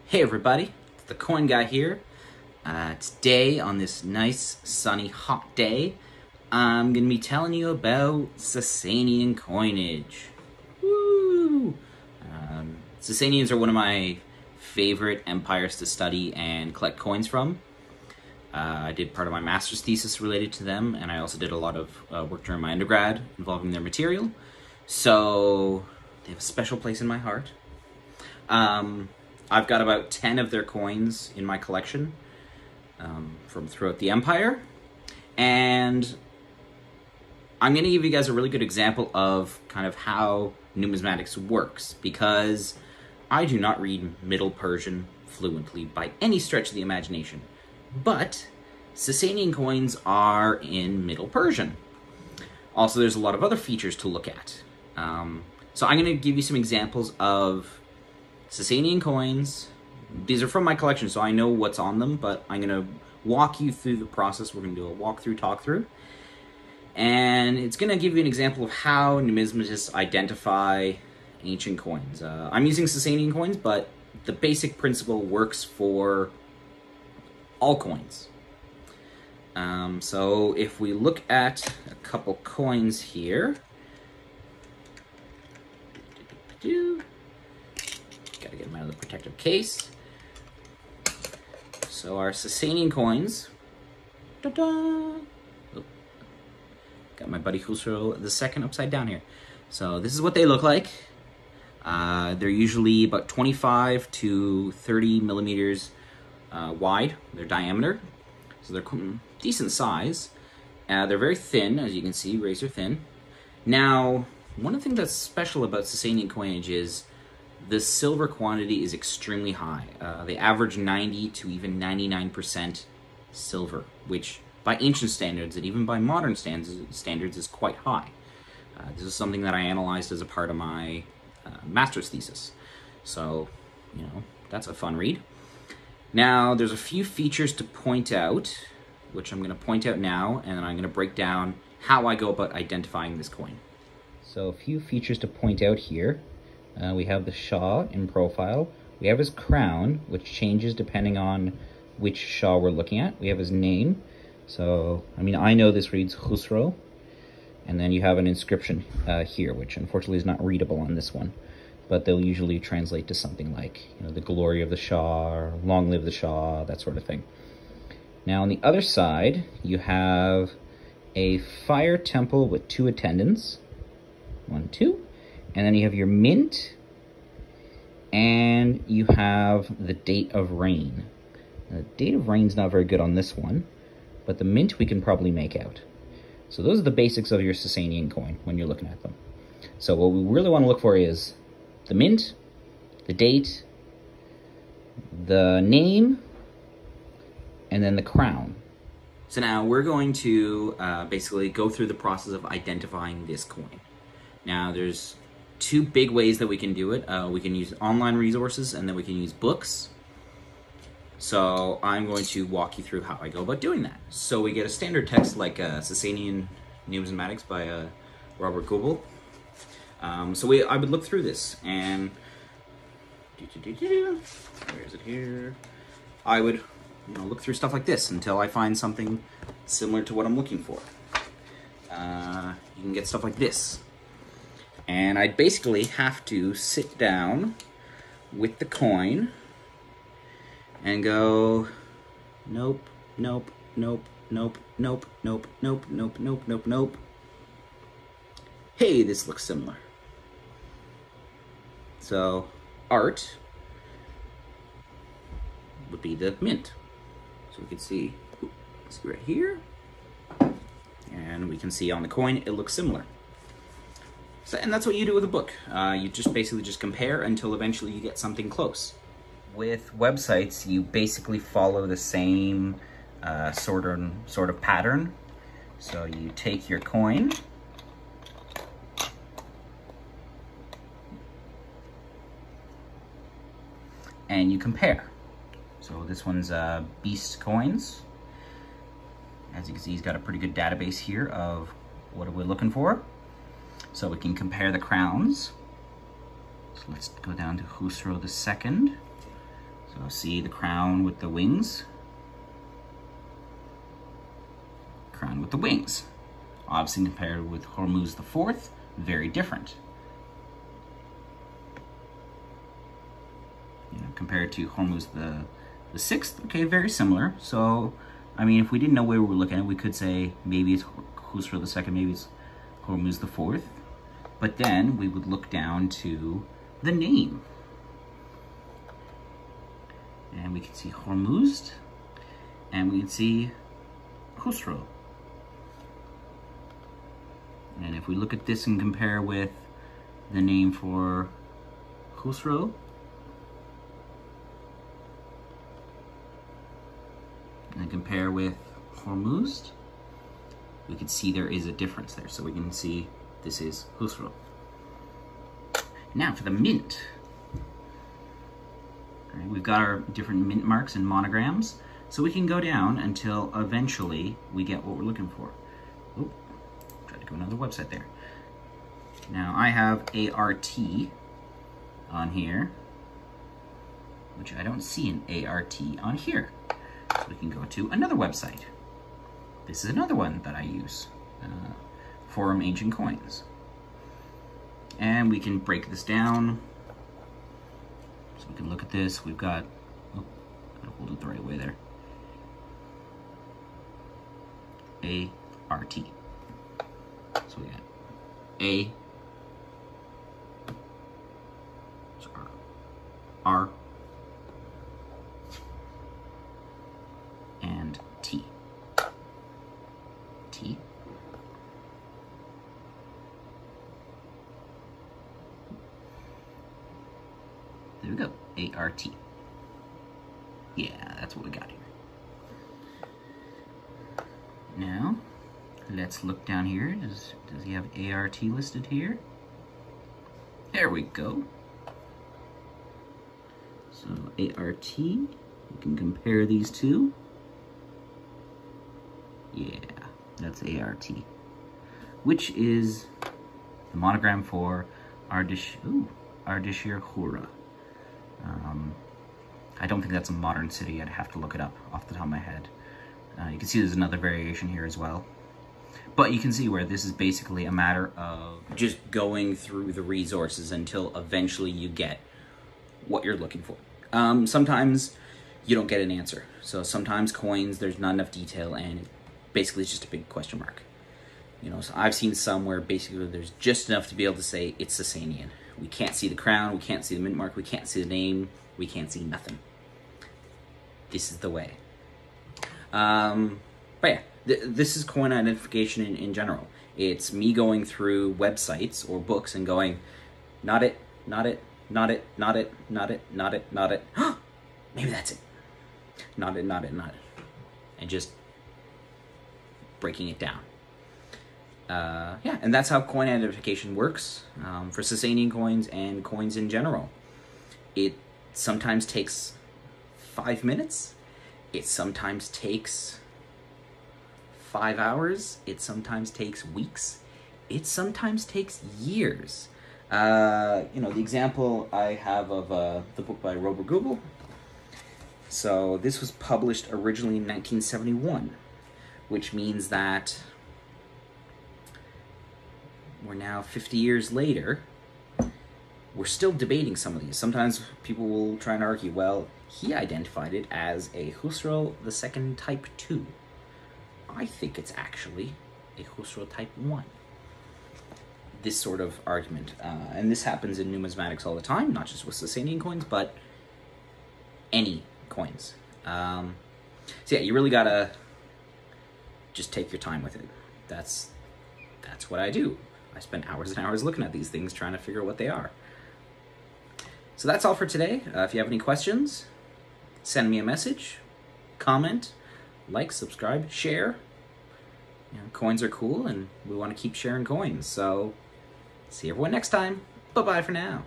Hey everybody, it's the Coin Guy here. Today, on this nice, sunny, hot day, I'm going to be telling you about Sasanian coinage. Woo! Sasanians are one of my favorite empires to study and collect coins from. I did part of my master's thesis related to them, and I also did a lot of work during my undergrad involving their material. So, they have a special place in my heart. I've got about 10 of their coins in my collection from throughout the empire. And I'm going to give you guys a really good example of kind of how numismatics works, because I do not read Middle Persian fluently by any stretch of the imagination. But Sasanian coins are in Middle Persian. Also, there's a lot of other features to look at. So I'm going to give you some examples of Sasanian coins. These are from my collection, so I know what's on them, but I'm going to walk you through the process. We're going to do a walkthrough, talk-through. And it's going to give you an example of how numismatists identify ancient coins. I'm using Sasanian coins, but the basic principle works for all coins. So if we look at a couple coins here, gotta get them out of the protective case. So our Sasanian coins, ta-da! Oh, got my buddy Khusro II upside down here. So this is what they look like. They're usually about 25 to 30 millimeters wide, their diameter. So they're decent size. They're very thin, as you can see, razor thin. Now, one of the things that's special about Sasanian coinage is the silver quantity is extremely high. They average 90 to even 99% silver, which by ancient standards and even by modern standards is quite high. This is something that I analyzed as a part of my master's thesis. So, you know, that's a fun read. Now, there's a few features to point out, which I'm going to point out now, and then I'm going to break down how I go about identifying this coin. So, a few features to point out here. We have the Shah in profile. We have his crown, which changes depending on which Shah we're looking at. We have his name. So, I mean, I know this reads Khusro. And then you have an inscription here, which unfortunately is not readable on this one. But they'll usually translate to something like, you know, the glory of the Shah, or long live the Shah, that sort of thing. Now, on the other side, you have a fire temple with 2 attendants. 1, 2. And then you have your mint, and you have the date of reign. Now, the date of reign is not very good on this one, but the mint we can probably make out. So those are the basics of your Sasanian coin when you're looking at them. So what we really want to look for is the mint, the date, the name, and then the crown. So now we're going to basically go through the process of identifying this coin. Now there's 2 big ways that we can do it. We can use online resources, and then we can use books. So I'm going to walk you through how I go about doing that. So we get a standard text like Sasanian Numismatics by Robert Goebel. So I would look through this, and where is it here? I would, you know, look through stuff like this until I find something similar to what I'm looking for. You can get stuff like this. And I'd basically have to sit down with the coin and go, nope, nope, nope, nope, nope, nope, nope, nope, nope, nope, nope. Hey, this looks similar. So, art would be the mint. So we can see right here, and we can see on the coin it looks similar. So, and that's what you do with a book. You just basically just compare until eventually you get something close. With websites, you basically follow the same sort of pattern. So you take your coin, and you compare. So this one's Beast Coins. As you can see, he's got a pretty good database here of what we're looking for. So we can compare the crowns. So let's go down to Khusro II. So So see the crown with the wings? Crown with the wings. Obviously compared with Hormuz IV, very different. You know, compared to Hormuz the sixth, okay, very similar. So, I mean, if we didn't know where we were looking at, we could say maybe it's Khusro II, maybe it's Hormuz IV. But then we would look down to the name. And we can see Hormuz, and we can see Khusro. And if we look at this and compare with the name for Khusro, and compare with Hormuz, we can see there is a difference there. So we can see this is Khusro. Now for the mint. All right, we've got our different mint marks and monograms. So we can go down until eventually we get what we're looking for. Oop, tried to go another website there. Now I have ART on here, which I don't see an ART on here. So we can go to another website. This is another one that I use, Forum Ancient Coins. And we can break this down. So we can look at this. We've got, oh, gotta hold it the right way there. ART. So we got A, so R, and T. T. There we go, ART. Yeah, that's what we got here. Now, let's look down here. Does he have ART listed here? There we go. So ART, we can compare these two. Yeah, that's ART, which is the monogram for Ardashir Hura. I don't think that's a modern city. I'd have to look it up off the top of my head. You can see there's another variation here as well. But you can see where this is basically a matter of just going through the resources until eventually you get what you're looking for. Sometimes you don't get an answer. So sometimes coins, there's not enough detail, and basically it's just a big question mark. You know, so I've seen some where basically there's just enough to be able to say it's Sasanian. We can't see the crown, we can't see the mint mark, we can't see the name, we can't see nothing. This is the way. But yeah, this is coin identification in general. It's me going through websites or books and going, not it, not it, not it, not it, not it, not it, not it. Maybe that's it. Not it, not it, not it. And just breaking it down. Yeah, and that's how coin identification works for Sasanian coins and coins in general. It sometimes takes 5 minutes. It sometimes takes 5 hours. It sometimes takes weeks. It sometimes takes years. You know, the example I have of the book by Robert Goebel. So this was published originally in 1971, which means that we're now 50 years later. We're still debating some of these. Sometimes people will try and argue, well, he identified it as a Khusro II Type 2. I think it's actually a Khusro Type 1. This sort of argument. And this happens in numismatics all the time, not just with Sasanian coins, but any coins. So yeah, you really gotta just take your time with it. That's what I do. I spend hours and hours looking at these things, trying to figure out what they are. So that's all for today. If you have any questions, send me a message, comment, like, subscribe, share. You know, coins are cool, and we want to keep sharing coins. So see everyone next time. Bye-bye for now.